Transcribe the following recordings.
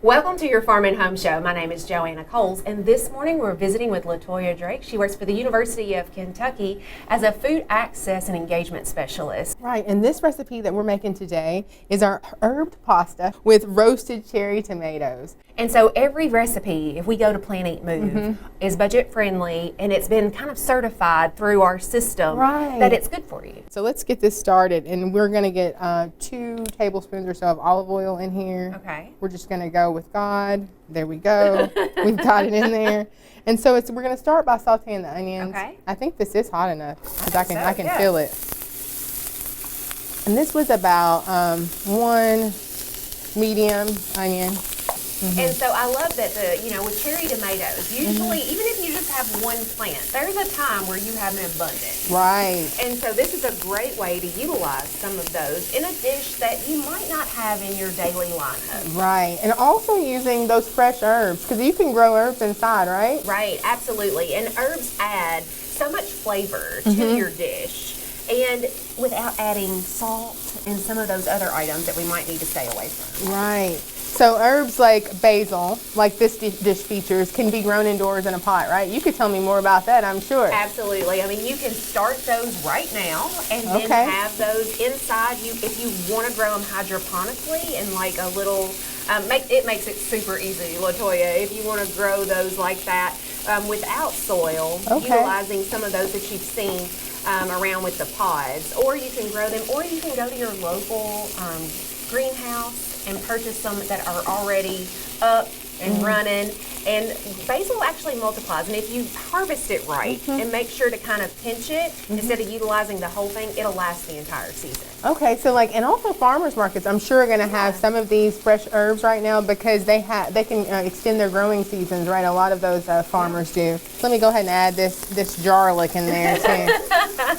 Welcome to your Farm and Home Show. My name is Joanna, and this morning we're visiting with LaToya Drake. She works for the University of Kentucky as a food access and engagement specialist. Right, and this recipe that we're making today is our herbed pasta with roasted cherry tomatoes. And so every recipe, if we go to Plan, Eat, Move, is budget friendly, and it's been kind of certified through our system that it's good for you. So let's get this started, and we're going to get 2 tablespoons or so of olive oil in here. Okay. We're just going to go with God. There we go. We've got it in there. And so we're going to start by sauteing the onions. Okay. I think this is hot enough because I can feel it. And this was about 1 medium onion. And so I love that with cherry tomatoes, usually even if you just have one plant, there's a time where you have an abundance. Right. And so this is a great way to utilize some of those in a dish that you might not have in your daily lineup. Right. And also using those fresh herbs, because you can grow herbs inside, right? Right, absolutely. And herbs add so much flavor to your dish, and without adding salt and some of those other items that we might need to stay away from. Right. So herbs like basil, like this dish features, can be grown indoors in a pot, right? You could tell me more about that, I'm sure. Absolutely. I mean, you can start those right now and then have those inside. If you want to grow them hydroponically in like a little, it makes it super easy, LaToya, if you want to grow those like that without soil, utilizing some of those that you've seen around with the pods. Or you can grow them, or you can go to your local greenhouse and purchase some that are already up and running. And basil actually multiplies, and if you harvest it right and make sure to kind of pinch it instead of utilizing the whole thing, it'll last the entire season. Okay, so and also farmers markets, I'm sure are going to have some of these fresh herbs right now because they can extend their growing seasons, right? A lot of those farmers do. Let me go ahead and add this garlic in there too.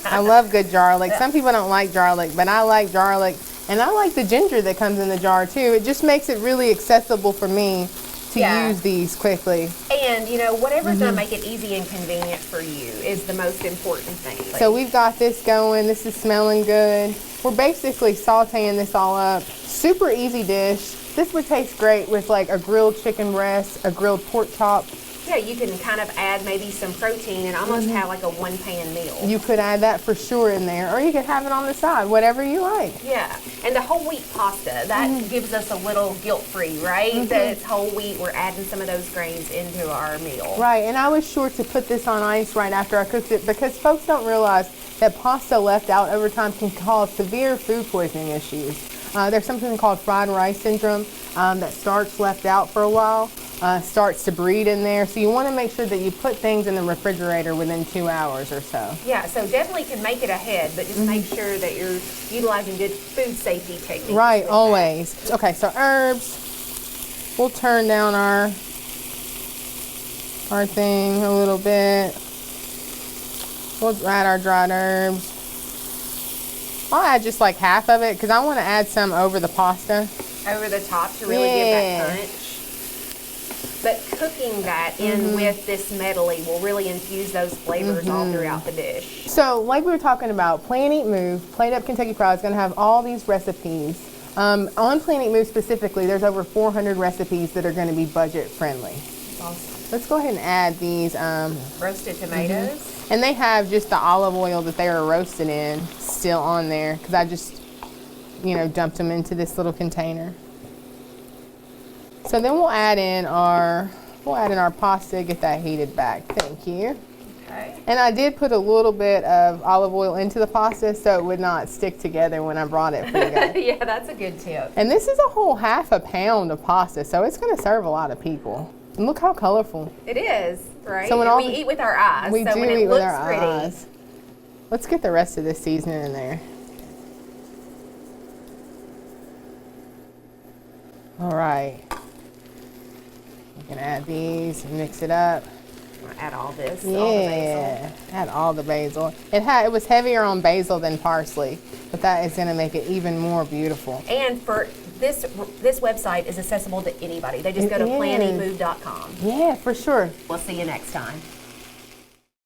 I love good garlic. Some people don't like garlic, but I like garlic. And I like the ginger that comes in the jar too. It just makes it really accessible for me to use these quickly. And whatever's going to make it easy and convenient for you is the most important thing. So we've got this going. This is smelling good. We're basically sauteing this all up. Super easy dish. This would taste great with like a grilled chicken breast, a grilled pork chop. Yeah, you can kind of add maybe some protein and almost have like a one-pan meal. You could add that for sure in there, or you could have it on the side, whatever you like. Yeah, and the whole wheat pasta, that gives us a little guilt-free, right? That it's whole wheat, we're adding some of those grains into our meal. Right, and I was sure to put this on ice right after I cooked it because folks don't realize that pasta left out over time can cause severe food poisoning issues. There's something called fried rice syndrome that starch left out for a while. Starts to breed in there. So you want to make sure that you put things in the refrigerator within 2 hours or so. Yeah, so definitely can make it ahead, but just make sure that you're utilizing good food safety techniques. Right, always. Okay, so herbs. We'll turn down our thing a little bit. We'll add our dried herbs. I'll add just like half of it because I want to add some over the pasta. Over the top to really give that punch. But cooking that in with this medley will really infuse those flavors all throughout the dish. So like we were talking about, Plan, Eat, Move, Plate Up Kentucky Proud is going to have all these recipes. On Plan, Eat, Move specifically, there's over 400 recipes that are going to be budget friendly. Awesome. Let's go ahead and add these. Roasted tomatoes. And they have just the olive oil that they were roasted in still on there because I just, dumped them into this little container. So then we'll add in our pasta, get that heated back. Thank you. Okay. And I did put a little bit of olive oil into the pasta so it would not stick together when I brought it for you guys. Yeah, that's a good tip. And this is a whole half a pound of pasta, so it's going to serve a lot of people. And look how colorful. It is, right? So when we eat with our eyes. We so do when it eat with looks our pretty, eyes. Let's get the rest of this seasoning in there. All right. You can add these and mix it up. Add all this. Yeah, all the basil. add all the basil. It was heavier on basil than parsley, but that is going to make it even more beautiful. And for this website is accessible to anybody. They just go to planeatmove.com. Yeah, for sure. We'll see you next time.